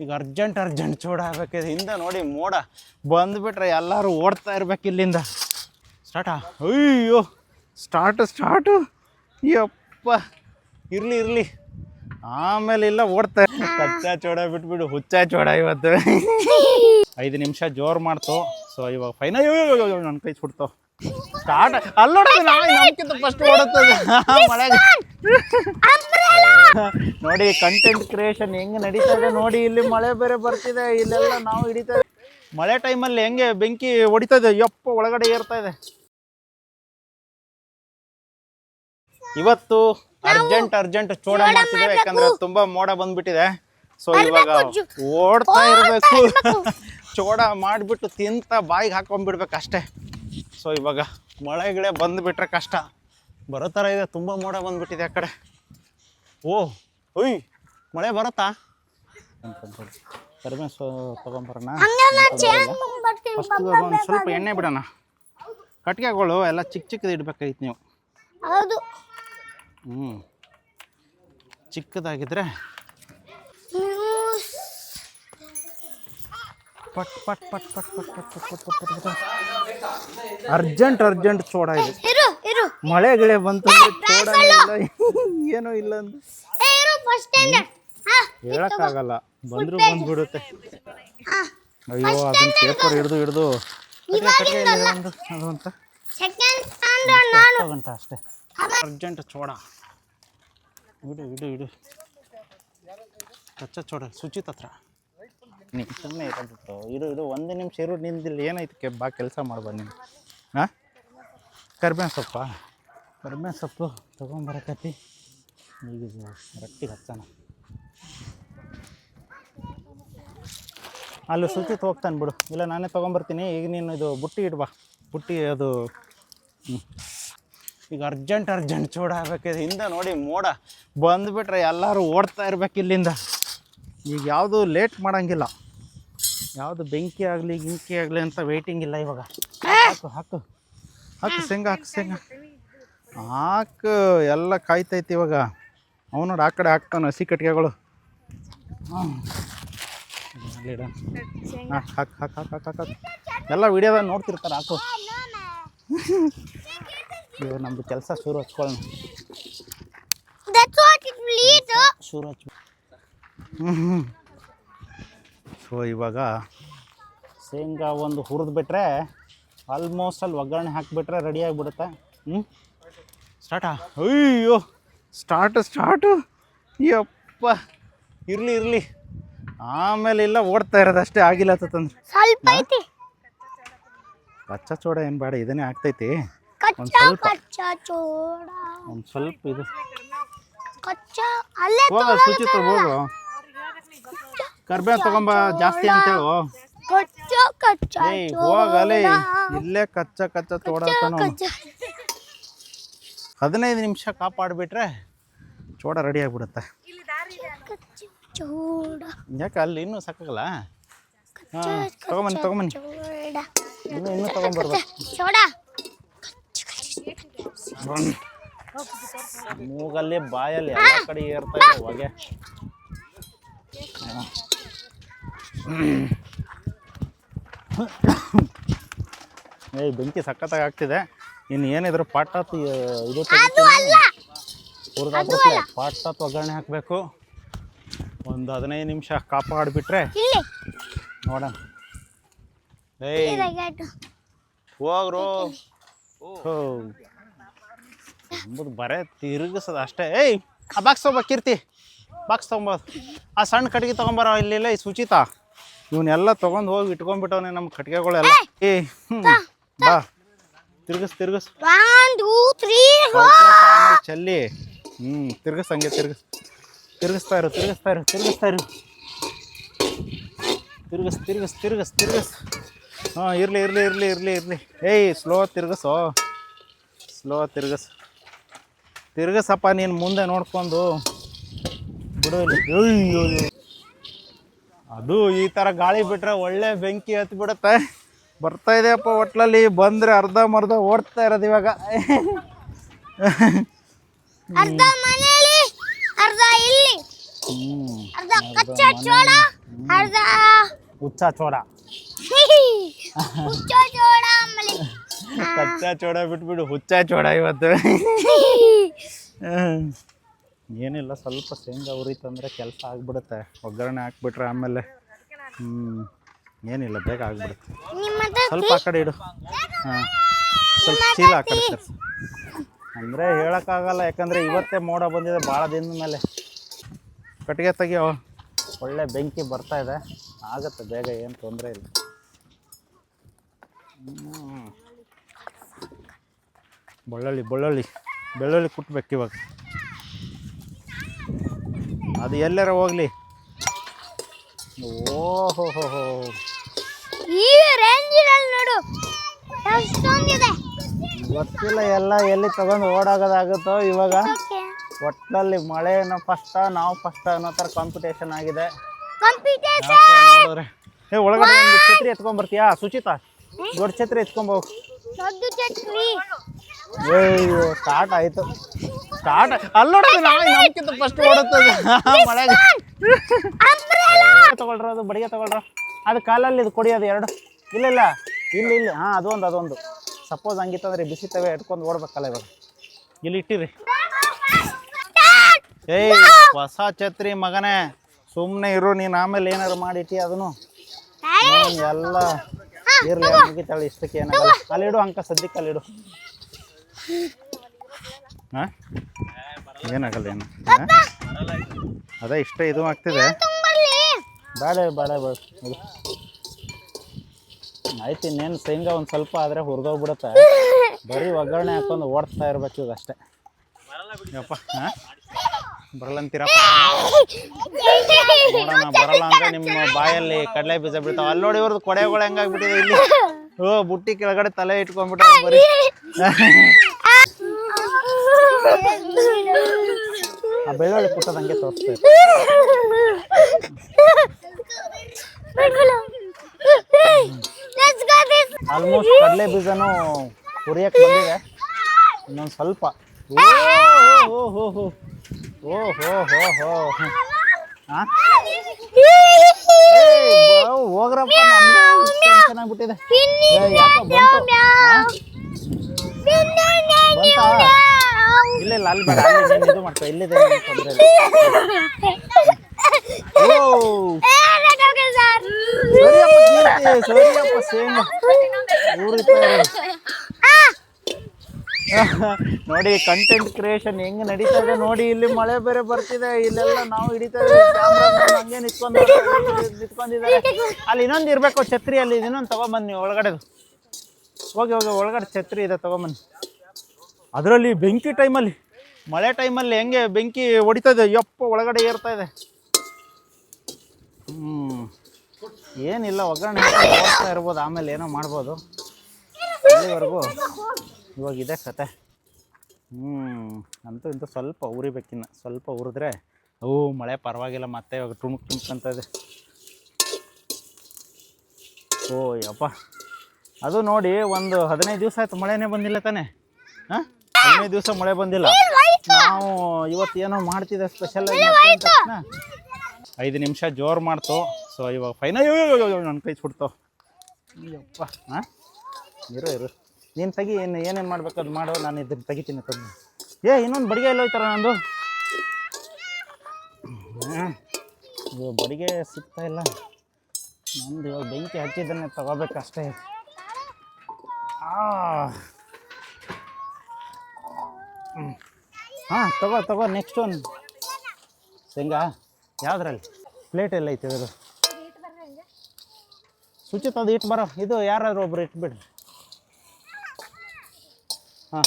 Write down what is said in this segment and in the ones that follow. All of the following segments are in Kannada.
ಈಗ ಅರ್ಜೆಂಟ್ ಚೂಡ ಆಗ್ಬೇಕಿದೆ. ಹಿಂದೆ ನೋಡಿ ಮೋಡ ಬಂದುಬಿಟ್ರೆ ಎಲ್ಲರೂ ಓಡ್ತಾ ಇರ್ಬೇಕು ಇಲ್ಲಿಂದ. ಸ್ಟಾರ್ಟಾ? ಅಯ್ಯೋ ಸ್ಟಾರ್ಟು ಯಪ್ಪ, ಇರಲಿ ಆಮೇಲೆ ಇಲ್ಲ ಓಡ್ತಾ ಕಚ್ಚಾ ಚೋಡ ಬಿಟ್ಬಿಡು, ಹುಚ್ಚಾ ಚೋಡ ಇವತ್ತು. 5 ನಿಮಿಷ ಜೋರು ಮಾಡ್ತು. ಸೊ ಇವಾಗ ಫೈನಲ್ ನನ್ನ ಕೈ ಸುಡ್ತಾವ. ಸ್ಟಾರ್ಟ್ ಅಲ್ಲೋಡೋದು ನಮ್ಗಿಂತ ಫಸ್ಟ್ ಓಡುತ್ತದೆ ಮಳೆಗೆ. ನೋಡಿ ಕಂಟೆಂಟ್ ಕ್ರಿಯೇಷನ್ ಹೆಂಗೆ ನಡೀತದೆ ನೋಡಿ. ಇಲ್ಲಿ ಮಳೆ ಬೇರೆ ಬರ್ತಿದೆ, ಇಲ್ಲೆಲ್ಲ ನಾವು ಹಿಡಿತಾ ಇದೆ. ಮಳೆ ಟೈಮಲ್ಲಿ ಹೆಂಗೆ ಬೆಂಕಿ ಹೊಡಿತಾ ಇದೆ, ಯಪ್ಪ ಒಳಗಡೆ ಏರ್ತಾ ಇದೆ. ಇವತ್ತು ಅರ್ಜೆಂಟ್ ಚೋಡ ಮಾಡ್ತಿದ್ದೇವೆ, ಯಾಕಂದ್ರೆ ತುಂಬಾ ಮೋಡ ಬಂದ್ಬಿಟ್ಟಿದೆ. ಸೊ ಇವಾಗ ಓಡ್ತಾ ಇರಬೇಕು, ಚೋಡ ಮಾಡಿಬಿಟ್ಟು ತಿಂತ ಬಾಯಿಗೆ ಹಾಕೊಂಡ್ಬಿಡ್ಬೇಕು ಅಷ್ಟೇ. ಸೊ ಇವಾಗ ಮಳೆಗಳೇ ಬಂದುಬಿಟ್ರೆ ಕಷ್ಟ ಬರೋ ಥರ ಇದೆ, ತುಂಬ ಮೋಡ ಬಂದುಬಿಟ್ಟಿದೆ ಆ ಕಡೆ. ಓಯ್ ಮಳೆ ಬರುತ್ತಾ? ಕಡಿಮೆ ತೊಗೊಂಬರೋಣ. ಫಸ್ಟ್ ಒಂದು ಸ್ವಲ್ಪ ಎಣ್ಣೆ ಬಿಡೋಣ. ಕಟ್ಗೆಗಳು ಎಲ್ಲ ಚಿಕ್ಕದು ಇಡ್ಬೇಕಾಗಿತ್ತು ನೀವು. ಚಿಕ್ಕದಾಗಿದ್ರೆ ಪಟ್ ಪಟ್ ಪಟ್ ಪಟ್ ಪಟ್ ಪಟ್ ಪಟ್ ಪಟ್ ಪಟ್. ಅರ್ಜೆಂಟ್ ಚೋಡ ಇದೆ. ಮಳೆ ಗಿಳೆ ಬಂತು ಚೋಡ ಏನೋ ಇಲ್ಲ ಅಂದ್ರೆ ಹೇಳಕ್ಕಾಗಲ್ಲ, ಬಂದ್ರು ಬಂದ್ಬಿಡುತ್ತೆ. ಅಯ್ಯೋ ಅದನ್ನ ಪೇಪರ್ ಹಿಡ್ದು ಅದು ಅಂತ ಗಂಟೆ ಅಷ್ಟೇ. ಅರ್ಜೆಂಟ್ ಚೋಡ ಇಡು ಕಚ್ಚಾ ಚೋಡ ಸುಚಿತ್ ಹತ್ರ. ನೀವು ಸುಮ್ಮನೆ ಇರೋದು 1 ನಿಮಿಷ ಇರು. ನಿಂದಿಲ್ಲ ಏನೈತೆ ಬಾ ಕೆಲಸ ಮಾಡ್ಬೋದು ನೀನು. ಹಾಂ ಕರಿಬೇವಿನ ಸೊಪ್ಪು ತೊಗೊಂಬರಕತ್ತಿ. ಈಗ ರೊಟ್ಟಿಗೆ ಹಚ್ಚೋಣ. ಅಲ್ಲಿ ಸುಚಿತ್ ಹೋಗ್ತಾನೆ ಬಿಡು, ಇಲ್ಲ ನಾನೇ ತೊಗೊಂಬರ್ತೀನಿ. ಈಗ ನೀನು ಇದು ಬುಟ್ಟಿ ಇಡ್ಬಾ. ಬುಟ್ಟಿ ಅದು ಈಗ ಅರ್ಜೆಂಟ್ ಚೂಡ ಆಗ್ಬೇಕಿದೆ. ಹಿಂದೆ ನೋಡಿ ಮೋಡ ಬಂದುಬಿಟ್ರೆ ಎಲ್ಲರೂ ಓಡ್ತಾ ಇರ್ಬೇಕು ಇಲ್ಲಿಂದ. ಈಗ ಯಾವುದು ಲೇಟ್ ಮಾಡೋಂಗಿಲ್ಲ, ಯಾವುದು ಬೆಂಕಿ ಆಗಲಿ ಗಿಂಕಿ ಆಗಲಿ ಅಂತ ವೆಯ್ಟಿಂಗ್ ಇಲ್ಲ. ಇವಾಗ ಹಾಕು ಶೇಂಗಾ ಹಾಕು ಎಲ್ಲ ಕಾಯ್ತೈತಿ. ಇವಾಗ ಅವನು ನೋಡಿ ಆ ಕಡೆ ಹಾಕ್ತಾನೆ ಹಸಿ ಕಟ್ಟಿಗೆಗಳು. ಹಾಕು ಎಲ್ಲ ವಿಡಿಯೋದಾಗ ನೋಡ್ತಿರ್ತಾರೆ. ಹಾಕು ಇವಾಗ ನಮ್ಮದು ಕೆಲಸ ಶುರು ಹಚ್ಕೊಳ್ಳೋಣ. ಶುರು ಹಚ್ಚ. ಸೊ ಇವಾಗ ಶೇಂಗಾ ಒಂದು ಹುರಿದ್ಬಿಟ್ರೆ ಆಲ್ಮೋಸ್ಟ್ ಅಲ್ಲಿ ಒಗ್ಗರಣೆ ಹಾಕಿಬಿಟ್ರೆ ರೆಡಿ ಆಗಿಬಿಡುತ್ತೆ. ಸ್ಟಾರ್ಟಾ? ಅಯ್ಯೋ ಸ್ಟಾರ್ಟು ಯಪ್ಪ, ಇರಲಿ ಆಮೇಲೆ ಇಲ್ಲ ಓಡ್ತಾ ಇರೋದು ಅಷ್ಟೇ. ಆಗಿಲ್ಲ ತಂದ್ರೆ ಕಚ್ಚಾ ಚೋಡ ಏನು ಬೇಡ, ಇದನ್ನೇ ಆಗ್ತೈತಿ. ಒಂದು ಸ್ವಲ್ಪ ಇದು ಹೋಗ ಸುಚಿತ್ ಹೋಗು. ಕರ್ಬೇವು ತಗೊಂಬ ಜಾಸ್ತಿ ಅಂತೇಳು. ಹೋಗಲಿ, ಇಲ್ಲೇ ಕಚ್ಚಾ ತೋಡತಾನು. 15 ನಿಮಿಷ ಕಾಪಾಡಿಬಿಟ್ರೆ ಚೋಡ ರೆಡಿ ಆಗಿಬಿಡುತ್ತೆ. ಯಾಕೆ ಅಲ್ಲಿ ಇನ್ನೂ ಸಾಕಾಗಲ್ಲ? ತಗೊಂಬನ್ನಿ ಇನ್ನೂ ತಗೊಂಬರ್ಬೇಕು. ಮೂಗಲ್ಲಿ ಬಾಯಲ್ಲಿ ಎಲ್ಲ ಕಡೆ ಏರ್ತಾ ಇದೆ ಹೊಗೆ. ಬೆಂಕಿ ಸಖತ್ತಾಗಿ ಆಗ್ತಿದೆ. ಇನ್ನು ಏನಿದ್ರು ಪಾಟಾತು ಇದು ಪಾಟಾತು ಒಗ್ಗರಣೆ ಹಾಕಬೇಕು. ಒಂದು 15 ನಿಮಿಷ ಕಾಪಾಡಿಬಿಟ್ರೆ ನೋಡೋಣ. ಹೋಗ್ರು ಅಂಬುದು ಬರೇ ತಿರುಗಿಸೋದು ಅಷ್ಟೇ. ಆ ಬಾಕ್ಸ್ ತೊಗೊಂಬ ಕೀರ್ತಿ, ಬಾಕ್ಸ್ ತೊಗೊಂಬೋದು. ಆ ಸಣ್ಣ ಕಟ್ಗೆ ತೊಗೊಂಬಾರ. ಇಲ್ಲ ಈ ಸುಚಿತಾ ಇವನ್ನೆಲ್ಲ ತೊಗೊಂಡು ಹೋಗಿ ಇಟ್ಕೊಂಡ್ಬಿಟ್ಟವನೆ ನಮ್ಮ ಕಟ್ಗೆಗಳೆಲ್ಲ. ಬಾ ತಿರ್ಗಿಸ್ ಚಲ್ಲಿ. ತಿರ್ಗಿಸ್ ಹಂಗೆ ತಿರ್ಗಿಸ್ತಾ ಇರು. ತಿರ್ಗಿಸ್. ಹಾಂ ಇರಲಿ. ಸ್ಲೋ ತಿರ್ಗಸಪ್ಪ. ನೀನು ಮುಂದೆ ನೋಡ್ಕೊಂಡು ಬಿಡು. ಅಯ್ಯೋ ಅದು ಈ ಥರ ಗಾಳಿ ಬಿಟ್ರೆ ಒಳ್ಳೆ ಬೆಂಕಿ ಹತ್ತಿ ಬಿಡುತ್ತೆ. ಬರ್ತಾ ಇದೆಯಪ್ಪ ಒಟ್ಲಲ್ಲಿ. ಬಂದರೆ ಅರ್ಧ ಓಡ್ತಾ ಇರೋದು ಇವಾಗ. ಅರ್ಧ ಕಚ್ಚಾ ಚೋಳ ಅರ್ಧ ಹುಚ್ಚ ಚೋಡ ಹುಚ್ಚ ಚೋಳ ಆಮೇಲೆ ಕಚ್ಚಾ ಚೋಡ ಬಿಟ್ಬಿಡು ಹುಚ್ಚ ಚೋಡ ಇವತ್ತು. ಏನಿಲ್ಲ, ಸ್ವಲ್ಪ ಶೇಂಗಾ ಉರಿತಂದ್ರೆ ಕೆಲಸ ಆಗ್ಬಿಡುತ್ತೆ. ಒಗ್ಗರಣೆ ಹಾಕ್ಬಿಟ್ರೆ ಆಮೇಲೆ ಏನಿಲ್ಲ, ಬೇಗ ಆಗ್ಬಿಡುತ್ತೆ. ಸ್ವಲ್ಪ ಆ ಕಡೆ ಇಡು. ಹಾಂ, ಸ್ವಲ್ಪ ಚೀಲ ಆ ಕಡೆ ಸರ್. ಅಂದರೆ ಹೇಳೋಕ್ಕಾಗಲ್ಲ, ಯಾಕಂದರೆ ಇವತ್ತೇ ಮೋಡ ಬಂದಿದೆ ಭಾಳ ದಿನದ ಮೇಲೆ. ಕಟ್ಟಿಗೆ ತೆಗಿಯೋ, ಒಳ್ಳೆ ಬೆಂಕಿ ಬರ್ತಾ ಇದೆ, ಆಗುತ್ತೆ ಬೇಗ, ಏನು ತೊಂದರೆ ಇಲ್ಲ. ಬೆಳ್ಳುಳ್ಳಿ ಕುಟ್ಬೇಕು ಇವಾಗ. ಅದು ಎಲ್ಲಾರ ಹೋಗ್ಲಿ. ಓಹೋ ಹೋ ಹೋ, ಈ ರೇಂಜಿನಲ್ಲಿ ನೋಡು ಎಷ್ಟೊಂದಿದೆ. ಗೊತ್ತಿಲ್ಲ, ಎಲ್ಲ ಎಲ್ಲಿ ತಗೊಂಡು ಓಡಾಗೋದಾಗುತ್ತೋ ಇವಾಗ. ಒಟ್ಟಿನಲ್ಲಿ ಮಳೆನ ಫಸ್ಟ, ನಾವು ಫಸ್ಟ್ ಅನ್ನೋ ಥರ ಕಾಂಪಿಟೇಷನ್ ಆಗಿದೆ. ನೋಡಿದ್ರೆ ಒಳಗಡೆ ಒಂದು ಛತ್ರಿ ಎತ್ಕೊಂಡ್ಬರ್ತೀಯಾ ಸುಚಿತಾ? ದೊಡ್ಡ ಛತ್ರಿ ಎತ್ಕೊಂಬೋಗು. ಅಯ್ಯೋ, ಸ್ಟಾರ್ಟ್ ಆಯಿತು. ಅಲ್ಲೋಡೋದು ನಮ್ಗಿಂತ ಫಸ್ಟ್ ಓಡುತ್ತದೆ ಮಳೆಗೆ. ತಗೊಳ್ರ, ಅದು ಬಡಿಗೆ ತಗೊಳ್ರ. ಅದು ಕಾಲಲ್ಲಿ ಇದು ಕೊಡಿಯೋದು ಎರಡು. ಇಲ್ಲ ಇಲ್ಲಿ ಹಾಂ, ಅದೊಂದು ಸಪೋಸ್ ಹಂಗಿತ್ತಂದ್ರೆ ಬಿಸಿತವೆ ಇಟ್ಕೊಂಡು ಓಡ್ಬೇಕಲ್ಲ ಇವಾಗ. ಇಲ್ಲಿ ಇಟ್ಟಿರಿ. ಏಯ್, ಹೊಸ ಛತ್ರಿ ಮಗನೇ, ಸುಮ್ಮನೆ ಇರು ನೀನು. ಆಮೇಲೆ ಏನಾರು ಮಾಡಿಟ್ಟಿ ಅದನ್ನು ಎಲ್ಲ ಇರಲಿ, ಮುಗಿತಾಳೆ. ಇಷ್ಟಕ್ಕೆ ಏನಾಗಲ್ಲ. ಅಲ್ಲಿಡು ಅಂಕ, ಸದ್ಯಕ್ಕೆ ಅಲ್ಲಿಡು. ಹಾಂ, ಏನಾಗಲ್ಲ ಏನು. ಅದೇ ಇಷ್ಟ ಇದು ಆಗ್ತಿದೆ. ಬೇಡ ಆಯ್ತು. ಇನ್ನೇನು ಶೇಂಗಾ ಒಂದು ಸ್ವಲ್ಪ ಆದರೆ ಹುರಿದೋಗ್ಬಿಡುತ್ತೆ. ಬರೀ ಒಗ್ಗರಣೆ ಹಾಕೊಂಡು ಓಡ್ತಾ ಇರ್ಬೇಕು ಈಗ ಅಷ್ಟೇ. ಯಪ್ಪ, ಹಾಂ, ಬರಲ್ಲ ಅಂತೀರಪ್ಪ. ನೋಡೋಣ, ಬರಲ್ಲ ಅಂದರೆ ನಿಮ್ಮ ಬಾಯಲ್ಲಿ ಕಡಲೆ ಬೀಜ ಬೀಳ್ತಾವೆ. ಅಲ್ಲಿ ನೋಡಿ ಇವ್ರದ್ದು ಕೊಡೆಗಳು ಹೆಂಗಾಗ್ಬಿಟ್ಟಿದೆ ಇಲ್ಲಿ. ಬುಟ್ಟಿ ಕೆಳಗಡೆ ತಲೆ ಇಟ್ಕೊಂಡ್ಬಿಟ್ಟ ಬರೀ. ಆ ಬೆಳ್ಳುಳ್ಳಿ ಕುಟ್ಟೋದು ಹಂಗೆ ತೋರಿಸ್ಬೇಕು. ಆಲ್ಮೋಸ್ಟ್ ಕಡಲೆ ಬೀಜನೂ ಹುರಿಯಕ್ಕೆ ಬಂದಿದೆ. ಇನ್ನೊಂದು ಸ್ವಲ್ಪ. ಹೋಗ್ರಪ್ಪ, ಟೆನ್ಷನ್ ಆಗ್ಬಿಟ್ಟಿದೆ. ಯಾಕೋ ಬಂತಾ? ಇಲ್ಲ ಅಲ್ಲಿ ಬೇಡ, ಅಲ್ಲಿ ಇದು ಮಾಡ್ಕೊ. ಇಲ್ಲಿದೆ ತೊಂದರೆ ಇಲ್ಲ. ಸರಿಯಪ್ಪ, ಶೇಂಗಾ ನೋಡಿ, ಕಂಟೆಂಟ್ ಕ್ರಿಯೇಷನ್ ಹೆಂಗ್ ನಡೀತಾ ಇದೆ ನೋಡಿ. ಇಲ್ಲಿ ಮಳೆ ಬೇರೆ ಬರ್ತಿದೆ, ಇಲ್ಲೆಲ್ಲ ನಾವು ಹಿಡಿತಾ ಇದ್ದೀವಿ. ಕ್ಯಾಮ್ರಾಮನ್ ಹಂಗೆ ನಿಂತ್ಕೊಂಡಿದ್ದಾರೆ. ಅಲ್ಲಿ ಇನ್ನೊಂದು ಇರಬೇಕು ಛತ್ರಿ, ಅಲ್ಲಿ ಇನ್ನೊಂದು ತಗೊಂಬನ್ನಿ ಒಳಗಡೆದು. ಹೋಗಿ ಒಳಗಡೆ ಛತ್ರಿ ಇದೆ, ತಗೊಂಬನ್ನಿ. ಅದರಲ್ಲಿ ಬೆಂಕಿ ಟೈಮಲ್ಲಿ, ಮಳೆ ಟೈಮಲ್ಲಿ ಹೆಂಗೆ ಬೆಂಕಿ ಹೊಡಿತಾ ಇದೆ, ಯಪ್ಪ ಒಳಗಡೆ ಏರ್ತಾ ಇದೆ. ಏನಿಲ್ಲ, ಒಗ್ಗರಣೆ ಹೋಗ್ತಾ ಇರ್ಬೋದು, ಆಮೇಲೆ ಏನೋ ಮಾಡ್ಬೋದು. ಅಲ್ಲಿವರೆಗೂ ಇವಾಗ ಇದೆ ಕತೆ. ಅಂತೂ ಇಂತೂ ಸ್ವಲ್ಪ ಉರಿಬೇಕಿನ್ನ, ಸ್ವಲ್ಪ ಉರಿದ್ರೆ ಮಳೆ ಪರವಾಗಿಲ್ಲ. ಮತ್ತೆ ಇವಾಗ ಟುಣುಕ್ ಅಂತ ಇದೆ. ಓ ಯಪ್ಪ, ಅದು ನೋಡಿ, ಒಂದು 15 ದಿವಸ ಆಯ್ತು ಮಳೆನೇ ಬಂದಿಲ್ಲ ತಾನೆ. ಹಾಂ, 15 ದಿವಸ ಮಳೆ ಬಂದಿಲ್ಲ. ನಾವು ಇವತ್ತು ಏನೋ ಮಾಡ್ತಿದ್ದೆ ಸ್ಪೆಷಲ್ ಆಗಿ. 5 ನಿಮಿಷ ಜೋರು ಮಾಡ್ತು. ಸೊ ಇವಾಗ ಫೈನಲ್. ನನ್ನ ಕೈ ಸುಡ್ತಾವ. ಅಯ್ಯಪ್ಪ. ಹಾಂ, ಇರು ನೀನು ತೆಗಿ. ಏನೇನು ಮಾಡ್ಬೇಕು ಅದು ಮಾಡೋ, ನಾನು ಇದನ್ನು ತೆಗಿತೀನಿ. ಇನ್ನೊಂದು ಬಡಿಗೆ ಎಲ್ಲ ಹೋಯ್ತಾರ ನಂದು. ಇವಾಗ ಬಡಿಗೆ ಸಿಗ್ತಾ ಇಲ್ಲ ನಂದು. ಇವಾಗ ಬೆಂಕಿ ಹಚ್ಚಿದ್ದನ್ನೇ ತಗೋಬೇಕಷ್ಟೇ. ಹಾಂ, ತಗೋ ನೆಕ್ಸ್ಟ್ ಒಂದು ಶೇಂಗಾ. ಯಾವುದ್ರಲ್ಲಿ ಪ್ಲೇಟ್ ಎಲ್ಲ ಐತೆ ಅದು? ಸುಚಿತ್, ಅದು ಇಟ್ಟು ಬರೋ. ಇದು ಯಾರಾದ್ರೂ ಒಬ್ರು ಇಟ್ಬಿಡ್ರಿ. ಹಾಂ,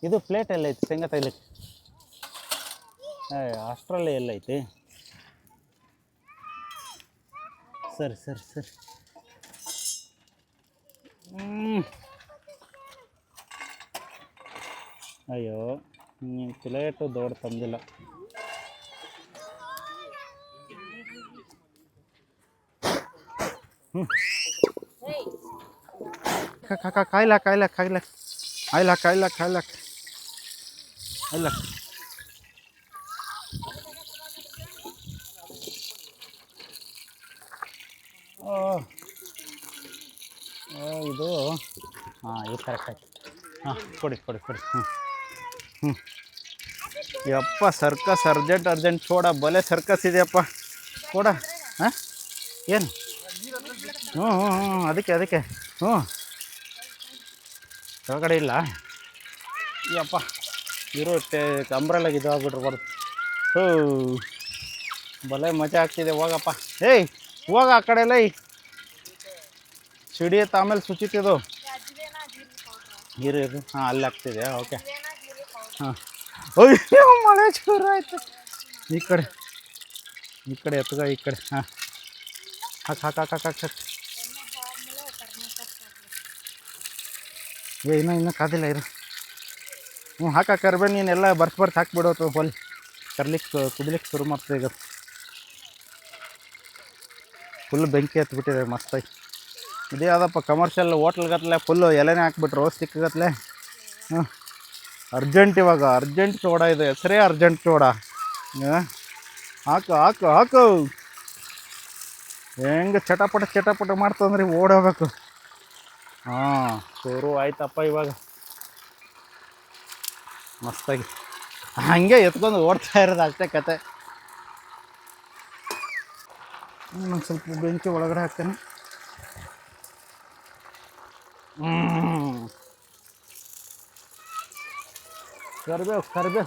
ಇದು ಪ್ಲೇಟ್ ಎಲ್ಲ ಐತಿ ಶೇಂಗಾ ತೆಗಿಲಿಕ್ಕೆ. ಅಷ್ಟರಲ್ಲಿ ಎಲ್ಲ ಐತಿ. ಸರಿ. ಅಯ್ಯೋ, ನೀನು ಪ್ಲೇಟು ದೊಡ್ಡ ತಂದಿಲ್ಲ. ಕಾಯ್ಲಾಕ್ ಓ ಓ ಇದು ಹಾಂ ಇದು ಕರೆಕ್ಟ್ ಆಯ್ತು. ಹಾಂ ಕೊಡಿ ಕೊಡಿ ಕೊಡಿ. ಹ್ಞೂ ಯಪ್ಪ ಸರ್ಕಸ್ ಅರ್ಜೆಂಟ್ ಚೋಡ ಬಲೆ ಸರ್ಕಸ್ ಇದೆಯಪ್ಪ ಕೊಡ. ಹಾಂ ಏನು ಹ್ಞೂ ಅದಕ್ಕೆ ಹ್ಞೂ ಕೆಳಗಡೆ ಇಲ್ಲ ಯಪ್ಪ ಇರುತ್ತೆ ಅಂಬ್ರೆಲಾಗ ಇದು ಆಗ್ಬಿಟ್ರೆ ಹೋ ಬಲೆ ಮಜಾ ಆಗ್ತಿದೆ. ಹೋಗಪ್ಪ ಏಯ್ ಹೋಗ ಆ ಕಡೆ ಎಲ್ಲ ಸಿಡಿಯತ್ತೆ ಆಮೇಲೆ ಸುಚಿತಿದು ನೀರು ಇದು ಹಾಂ ಅಲ್ಲಿ ಆಗ್ತಿದೆ. ಓಕೆ ಹಾಂ ಅಯ್ಯೋ ಮಳೆ ಶುರು ಆಯಿತು. ಈ ಕಡೆ ಎತ್ತಗ ಈ ಕಡೆ ಹಾಂ ಹಾಕ್ ಇನ್ನೂ ಕಾದಿಲ್ಲ ಇರು. ಹ್ಞೂ ಕರ್ಬೇವು ನೀನೆಲ್ಲ ಬರ್ಸ್ ಹಾಕ್ಬಿಡೋದು ಹೊಲ್ ಕುದಿಲಿಕ್ಕೆ ಶುರು ಮಾಡ್ತದೆ. ಈಗ ಫುಲ್ ಬೆಂಕಿ ಹತ್ಬಿಟ್ಟಿದೆ ಮಸ್ತಾಗಿ. ಇದೇ ಯಾವುದಪ್ಪ ಕಮರ್ಷಿಯಲ್ ಹೋಟ್ಲ್ಗತ್ಲೆ ಫುಲ್ಲು ಎಲೆನೇ ಹಾಕ್ಬಿಟ್ರು ಸಿಕ್ಕಗತ್ಲೆ. ಹ್ಞೂ ಇವಾಗ ಅರ್ಜೆಂಟ್ ಚೋಡ ಇದು, ಹೆಸರೇ ಅರ್ಜೆಂಟ್ ಚೋಡ. ಹಾಕು ಹೆಂಗೆ ಚಟಪಟ ಮಾಡ್ತಂದ್ರೆ ಓಡೋಗ್ಬೇಕು. ಹಾಂ ಶುರು ಆಯ್ತಪ್ಪ ಇವಾಗ ಮಸ್ತಾಗಿ ಹಂಗೆ ಎತ್ಕೊಂಡು ಓಡ್ತಾ ಇರೋದು ಅಷ್ಟೇ ಕತೆ. ನಾನು ಸ್ವಲ್ಪ ಬೆಂಕಿ ಒಳಗಡೆ ಹಾಕ್ತೇನೆ. ಕರ್ಬೇವು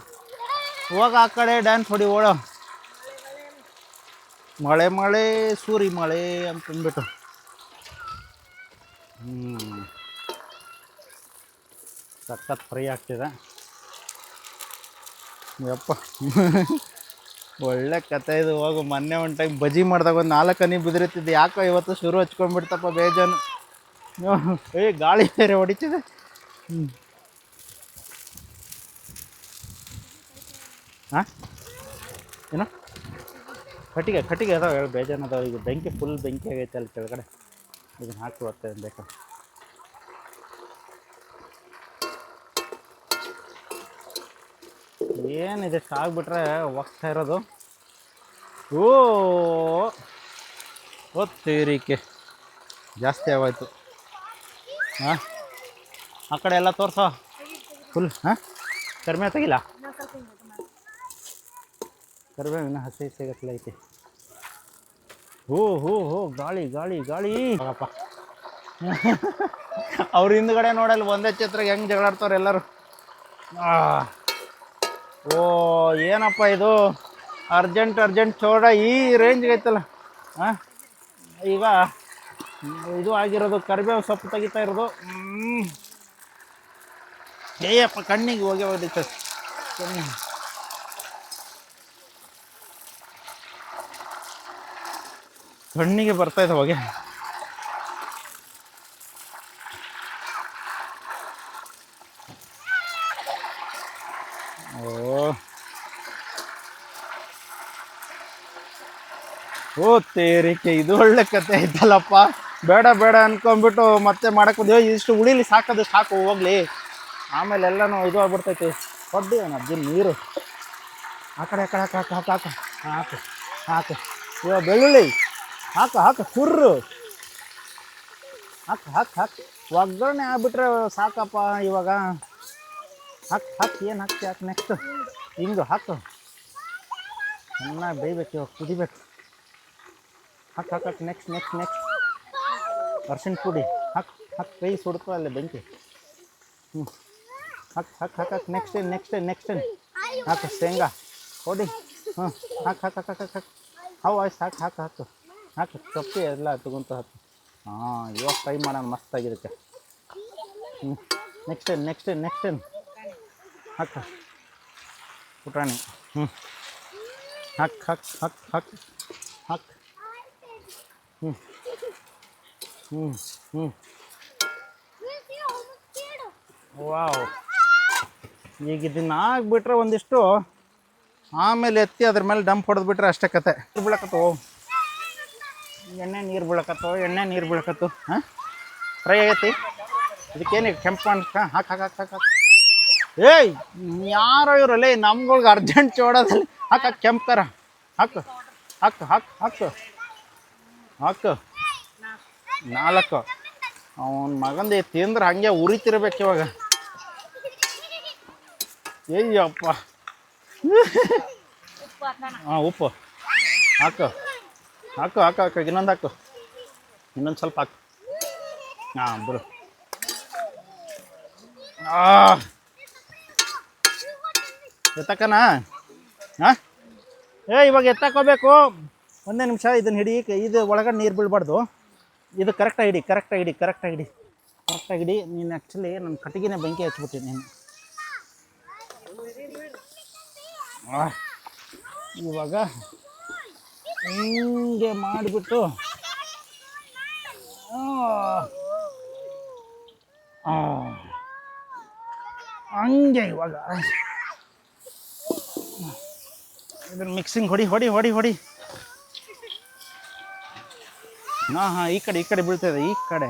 ಹೋಗ ಆ ಕಡೆ ಡ್ಯಾನ್ಸ್ ಹೊಡಿ ಓಡೋ. ಮಳೆ ಸೂರಿ ಮಳೆ ಅಂತಂದ್ಬಿಟ್ಟು ಸಖತ್ ಫ್ರೈ ಆಗ್ತಿದೆ ಯಪ್ಪ. ಒಳ್ಳೆ ಕತೆ ಇದು. ಹೋಗು ಮೊನ್ನೆ ಒಂದು ಟೈಮ್ ಬಜ್ಜಿ ಮಾಡಿದಾಗ ಒಂದು 4 ಹನಿ ಬಿದಿರುತ್ತಿದ್ದೆ. ಯಾಕೋ ಇವತ್ತು ಶುರು ಹಚ್ಕೊಂಡ್ಬಿಡ್ತಪ್ಪ ಬೇಜಾನು. ಗಾಳಿ ಬೇರೆ ಹೊಡಿತಿದೆ. ಹಾಂ ಏನೋ ಕಟ್ಟಿಗೆ ಅದಾವೆ ಹೇಳಿ ಬೇಜಾನು ಅದಾವೆ. ಈಗ ಬೆಂಕಿ ಫುಲ್ ಬೆಂಕಿ ಆಗೈತೆ ಅಲ್ಲಿ ಕೆಳಗಡೆ. ಇದನ್ನು ಹಾಕಿ ಬರ್ತೇವೆ ಬೇಕಾ. ಏನಿದೆ ಆಗ್ಬಿಟ್ರೆ ಹೋಗ್ತಾ ಇರೋದು. ಓದ್ತೀರಿಕೆ ಜಾಸ್ತಿ ಆಗೋಯ್ತು. ಹಾಂ ಆ ಕಡೆ ಎಲ್ಲ ತೋರಿಸೋ ಫುಲ್. ಹಾಂ ಕರಿಮೆ ತೆಗಿಲ್ಲ, ಕರಿಮೆ ಇನ್ನೂ ಹಸಿ ಸಿಗತ್ಲ ಐತಿ. ಹೋ ಗಾಳಿ ಅಪ್ಪ. ಅವ್ರ ಹಿಂದ್ಗಡೆ ನೋಡಲ್ಲ ಒಂದೇ ಛತ್ರಕ್ಕೆ ಹೆಂಗೆ ಜಗಳಾಡ್ತವ್ರೆ ಎಲ್ಲರೂ. ಓ ಏನಪ್ಪ ಇದು ಅರ್ಜೆಂಟ್ ಚೋಡ ಈ ರೇಂಜ್ಗೆ ಐತಲ್ಲ. ಹಾಂ ಈಗ ಇದು ಆಗಿರೋದು ಕರಿಬೇವು ಸೊಪ್ಪು ತೆಗಿತಾ ಇರೋದು. ಏಯಪ್ಪ ಕಣ್ಣಿಗೆ ಹೋಗಿತ್ತು ಕಣ್ಣಿಗೆ ಬರ್ತಾಯಿದೆ ಹೊಗೆ. ಓ ತೇರಿಕೆ ಇದು ಒಳ್ಳೆ ಕತೆ ಐತಲ್ಲಪ್ಪ. ಬೇಡ ಅನ್ಕೊಂಡ್ಬಿಟ್ಟು ಮತ್ತೆ ಮಾಡಕ್ಕೆ ಬಂದು ಇಷ್ಟು ಉಳಿಲಿ ಸಾಕು ಹೋಗ್ಲಿ. ಆಮೇಲೆ ಎಲ್ಲನೂ ಇದು ಆಗ್ಬಿಡ್ತೈತಿ. ಹೊಡ್ಡಿ ಅಜ್ಜಿ ನೀರು ಆ ಕಡೆ ಹಾಕು ಇವಾಗ ಬೆಳ್ಳುಳ್ಳಿ ಹಾಕು ಕುರ್ರು ಹಾಕು ಒಗ್ಗರಣೆ ಆಗ್ಬಿಟ್ರೆ ಸಾಕಪ್ಪ. ಇವಾಗ ಹಾಕಿ ಏನು ಹಾಕಿ ನೆಕ್ಸ್ಟ್ ಹಿಂಗು ಹಾಕು. ಚೆನ್ನಾಗಿ ಬೇಯಬೇಕು, ಇವಾಗ ಕುದಿಬೇಕು. ಹಾಕು ನೆಕ್ಸ್ಟ್ ಅರ್ಶಿಣ ಪುಡಿ ಹಾಕು ಕೈ ಸುಡ್ಕೋ ಅಲ್ಲೇ ಬೆಂಕಿ. ಹಾಕು ನೆಕ್ಸ್ಟ್ ಹಾಕು ಶೇಂಗಾ ಕೊಡಿ. ಹಾಕು ಆಯ್ತು ಹಾಕು ಕಪ್ಪಿ ಎಲ್ಲ ತಗೊಂತ ಹಾಕು. ಇವಾಗ ಫ್ರೈ ಮಾಡೋಣ ಮಸ್ತಾಗಿರುತ್ತೆ. ನೆಕ್ಸ್ಟ್ ಹಾಕು ಪುಟಾಣಿ. ಹಾಕು ವಾವ್. ಈಗ ಇದನ್ನ ಹಾಕ್ಬಿಟ್ರೆ ಒಂದಿಷ್ಟು, ಆಮೇಲೆ ಎತ್ತಿ ಅದ್ರ ಮೇಲೆ ಡಂಪ್ ಹೊಡೆದ್ಬಿಟ್ರೆ ಅಷ್ಟೇ ಕತೆ. ನೀರು ಬೀಳಕತ್ತೋ. ಹಾಂ ಫ್ರೈ ಆಗೈತಿ. ಇದಕ್ಕೇನು ಕೆಂಪು ಹಾಕು. ಏಯ್ ಯಾರೋ ಇವರಲ್ಲಿ ನಮ್ಗಳ್ಗೆ ಅರ್ಜೆಂಟ್ ಚೋಡೋದಲ್ಲಿ ಹಾಕು ಕೆಂಪು ಖಾರ ಹಾಕು 4 ಅವನ ಮಗಂದು ತಿಂದ್ರೆ ಹಂಗೆ ಉರಿತಿರ್ಬೇಕು ಇವಾಗ. ಏಯ್ಯಪ್ಪ. ಹಾಂ ಉಪ್ಪು ಹಾಕು ಹಾಕು ಹಾಕು ಹಾಕು ಇನ್ನೊಂದು ಹಾಕು, ಇನ್ನೊಂದು ಸ್ವಲ್ಪ ಹಾಕು. ಹಾಂ ಬಿಡು. ಎತ್ತಕ್ಕನಾ? ಹಾಂ ಇವಾಗ ಎತ್ತಕೋಬೇಕು. ಒಂದೇ ನಿಮಿಷ ಇದನ್ನು ಹಿಡಿ. ಇದು ಒಳಗಡೆ ನೀರು ಬೀಳ್ಬಾರ್ದು. ಇದು ಕರೆಕ್ಟಾಗಿ ಹಿಡಿ, ಕರೆಕ್ಟಾಗಿ ಹಿಡಿ, ಕರೆಕ್ಟಾಗಿ ಹಿಡಿ, ಕರೆಕ್ಟಾಗಿ ಹಿಡಿ. ನೀನು ಆ್ಯಕ್ಚುಲಿ ನನ್ನ ಕಟ್ಟಿಗೆನೇ ಬೆಂಕಿ ಹಚ್ಬಿಟ್ಟು ನೀನು. ಇವಾಗ ಹಿಂಗೆ ಮಾಡಿಬಿಟ್ಟು ಹಂಗೆ ಇವಾಗ ಇದನ್ನು ಮಿಕ್ಸಿಂಗ್ ಹೊಡಿ ಹೊಡಿ ಹೊಡಿ ಹೊಡಿ. ಹಾಂ ಹಾಂ ಈ ಕಡೆ ಬೀಳ್ತದೆ, ಈ ಕಡೆ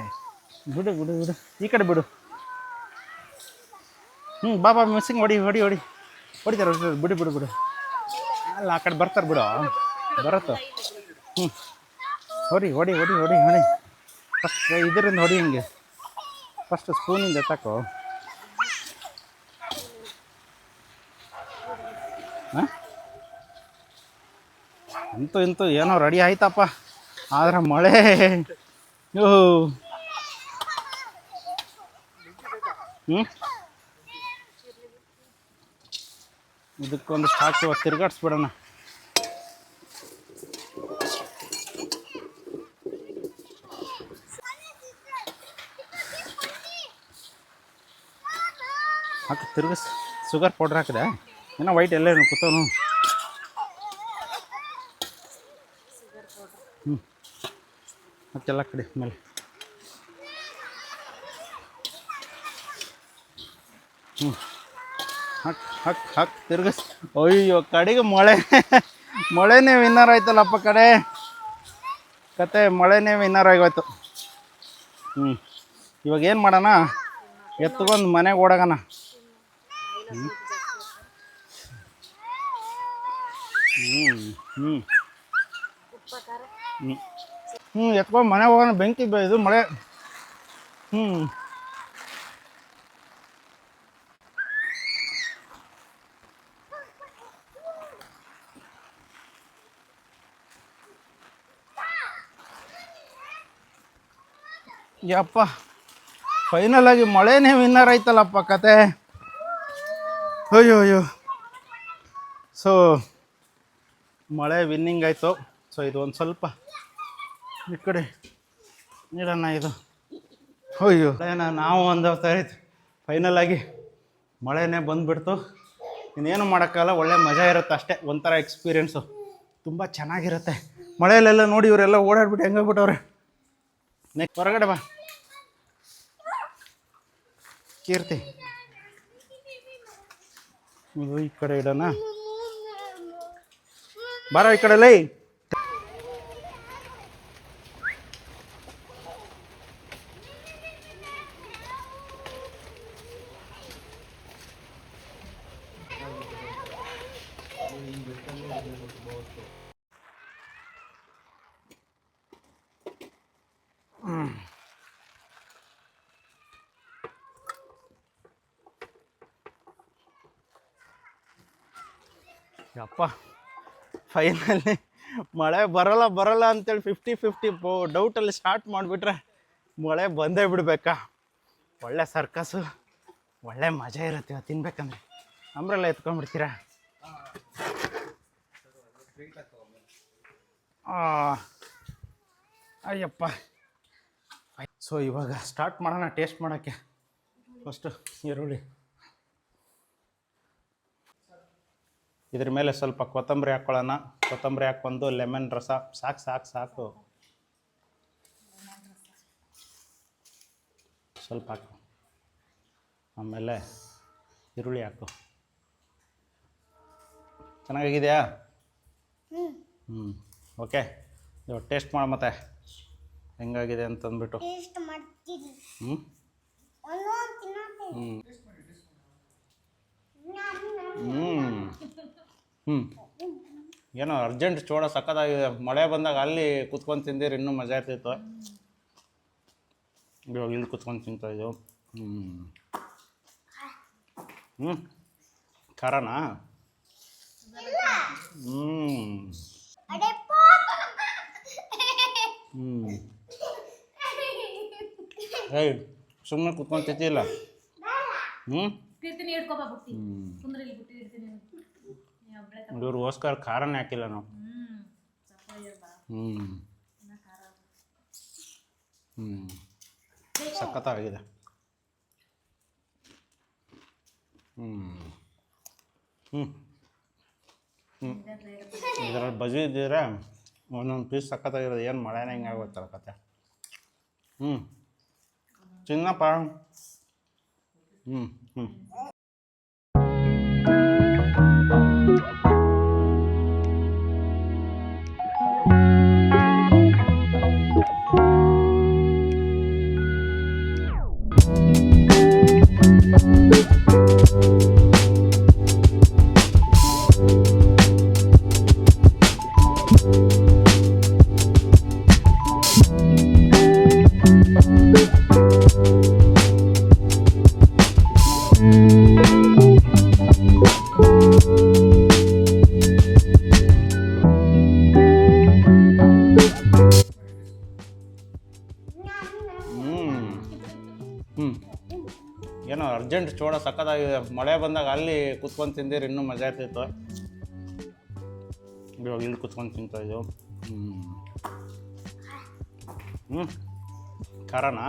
ಬಿಡು ಬಿಡು ಬಿಡು, ಈ ಕಡೆ ಬಿಡು. ಬಾಬಾ ಮಿಕ್ಸಿಂಗ್ ಹೊಡಿ ಹೊಡಿ ಹೊಡಿ ಹೊಡಿತಾರೆ ಬಿಡು ಬಿಡು ಬಿಡು. ಅಲ್ಲ ಆ ಕಡೆ ಬರ್ತಾರೆ ಬಿಡು, ಬರತ್ತ. ಹೊಡಿ ಹೊಡಿ ಹೊಡಿ ಹೊಡಿ ಹೊಡಿ. ಫಸ್ಟ್ ಇದರಿಂದ ಹೊಡಿ, ಹಿಂಗೆ ಫಸ್ಟ್ ಸ್ಪೂನಿಂದ ಎತ್ತಾಕೋ. ಹಾಂ ಇಂತೂ ಏನೋ ರೆಡಿ ಆಯ್ತಪ್ಪ. ಆದ್ರೆ ಮಳೆ ಇದಕ್ಕೊಂದು ಹಾಕಿ ತಿರ್ಗಾಡ್ಸ್ಬಿಡೋಣ. ಹಾಕಿ ತಿರ್ಗಿಸ್. ಶುಗರ್ ಪೌಡ್ರ್ ಹಾಕಿದೆ ಏನೋ ವೈಟ್ ಎಲ್ಲ ಕೂತವನು. ಮತ್ತೆಲ್ಲ ಕಡೆ ಮೇಲೆ ಹಾಕ್ ಹಾಕ್ ಹಾಕ್ ತಿರ್ಗಿಸ್. ಅಯ್ಯೋ ಕಡೆಗೆ ಮಳೆನೇ ವಿನ್ನರ್ ಆಯ್ತಲ್ಲಪ್ಪ. ಕಡೆ ಕತೆ ಮಳೆನೇ ವಿನ್ನರ್ ಆಗೋಯ್ತು. ಇವಾಗ ಏನು ಮಾಡೋಣ, ಎತ್ಕೊಂಡು ಮನೆಗೆ ಓಡೋಣ. ಎತ್ಕೊಂಡು ಮನೆಗೆ ಹೋಗೋಣ. ಬೆಂಕಿ ಇದು ಮಳೆ. ಯಪ್ಪ ಫೈನಲ್ ಆಗಿ ಮಳೆನೇ ವಿನ್ನರ್ ಆಯ್ತಲ್ಲಪ್ಪ ಕತೆ. ಅಯ್ಯೋ ಸೊ ಮಳೆ ವಿನ್ನಿಂಗ್ ಆಯಿತು. ಸೊ ಇದು ಒಂದು ಸ್ವಲ್ಪ ಈ ಕಡೆ ನೀಡೋಣ. ಇದು ಅಯ್ಯೋ ನಾವು ಒಂದು ಇತ್ತು. ಫೈನಲ್ ಆಗಿ ಮಳೆನೇ ಬಂದುಬಿಡ್ತು. ಇನ್ನೇನು ಮಾಡೋಕ್ಕಲ್ಲ, ಒಳ್ಳೆ ಮಜಾ ಇರುತ್ತೆ ಅಷ್ಟೇ. ಒಂಥರ ಎಕ್ಸ್ಪೀರಿಯೆನ್ಸು ತುಂಬ ಚೆನ್ನಾಗಿರುತ್ತೆ. ಮಳೆಯಲ್ಲೆಲ್ಲ ನೋಡಿ ಇವರೆಲ್ಲ ಓಡಾಡ್ಬಿಟ್ಟು ಹೆಂಗಾಗ್ಬಿಟ್ಟವ್ರೆ. ನೆಕ್ಸ್ಟ್ ಹೊರಗಡೆ ಬಾ ಕೀರ್ತಿ. ಈ ಕಡೆ ಇಡೋಣ. ಬಾರೋ ಈ ಕಡೆ ಲೈ. ಯಪ್ಪ ಫೈನಲಿ ಮಳೆ ಬರಲ್ಲ ಅಂತೇಳಿ 50-50 ಡೌಟಲ್ಲಿ ಸ್ಟಾರ್ಟ್ ಮಾಡಿಬಿಟ್ರೆ ಮಳೆ ಬಂದೇ ಬಿಡಬೇಕಾ. ಒಳ್ಳೆ ಸರ್ಕಸ್ಸು, ಒಳ್ಳೆ ಮಜಾ ಇರುತ್ತೆ ಇವತ್ತು ತಿನ್ಬೇಕಂದ್ರೆ. ಅಂಬ್ರೆಲ್ಲ ಎತ್ಕೊಂಡ್ಬಿಡ್ತೀರಾ? ಅಯ್ಯಪ್ಪ. ಸೊ ಇವಾಗ ಸ್ಟಾರ್ಟ್ ಮಾಡೋಣ ಟೇಸ್ಟ್ ಮಾಡೋಕ್ಕೆ. ಫಸ್ಟು ಈರುಳ್ಳಿ, ಇದ್ರ ಮೇಲೆ ಸ್ವಲ್ಪ ಕೊತ್ತಂಬರಿ ಹಾಕ್ಕೊಳ್ಳೋಣ. ಕೊತ್ತಂಬರಿ ಹಾಕ್ಕೊಂಡು ಲೆಮನ್ ರಸ ಸಾಕು ಸ್ವಲ್ಪ ಹಾಕು. ಆಮೇಲೆ ಈರುಳ್ಳಿ ಹಾಕು. ಚೆನ್ನಾಗಿದೆಯಾ? ಓಕೆ. ಇವಾಗ ಟೇಸ್ಟ್ ಮಾಡಿ ಮತ್ತೆ ಹೆಂಗಾಗಿದೆ ಅಂತಂದ್ಬಿಟ್ಟು. ಏನೋ ಅರ್ಜೆಂಟ್ ಚೋಡ ಸಕ್ಕತ್ತಾಗಿದೆ. ಮಳೆ ಬಂದಾಗ ಅಲ್ಲಿ ಕುತ್ಕೊಂಡು ತಿಂದಿರಿ ಇನ್ನೂ ಮಜಾ ಇರ್ತಿತ್ತು. ಇವಾಗ ಇಲ್ಲಿ ಕುತ್ಕೊಂಡು ತಿಂತಾ ಇದ್ದೆವು. ಹ್ಞೂ ಖಾರನಾ? ಹ್ಞೂ ಹ್ಞೂ ಏಯ್ ಸುಮ್ಮನೆ ಕುತ್ಕೊಂಡು ತಿಂತಿಲ್ಲ. ಹ್ಞೂ ಕೀರ್ತಿನಿ ಹಿಡ್ಕೊಬಾ ಬುಟ್ಟಿ ಕುಂದ್ರಿ ಇಲ್ಲಿ ಬುಟ್ಟಿ ಹಿಡ್ತೀನಿ ನೀ ಒಬ್ಬಳೆ ಇವ್ರಿಗೋಸ್ಕರ ಖಾರನೇ ಹಾಕಿಲ್ಲ ನಾವು. ಹ್ಞೂ ಹ್ಞೂ ಸಖತ್ತಾಗಿದೆ. ಹ್ಞೂ ಹ್ಞೂ ಹ್ಞೂ ಇದರಲ್ಲಿ ಬಜಿ ಇದ್ದಿದ್ರೆ ಒಂದೊಂದು ಪೀಸ್ ಸಖತ್ತಾಗಿರೋದು. ಏನು ಮಳೆನೇ ಹಿಂಗೆ ಆಗೋಯ್ತಲ್ಲ ಕತೆ. ಹ್ಞೂ ತಿನ್ನಪ್ಪ. ಹ್ಞೂ ಹ್ಞೂ ಹ್ಞೂ ಏನೋ ಅರ್ಜೆಂಟ್ ಚೋಡ ಸಖತ್ತಾಗಿದೆ. ಮಳೆ ಬಂದಾಗ ಅಲ್ಲಿ ಕುತ್ಕೊಂಡು ತಿಂದಿರಿ ಇನ್ನೂ ಮಜಾ ಇರ್ತಿತ್ತು. ಇವಾಗ ಇಲ್ಲಿ ಕುತ್ಕೊಂಡು ತಿಂತಾ ಇದ್ದೆವು. ಹ್ಞೂ ಖಾರನಾ?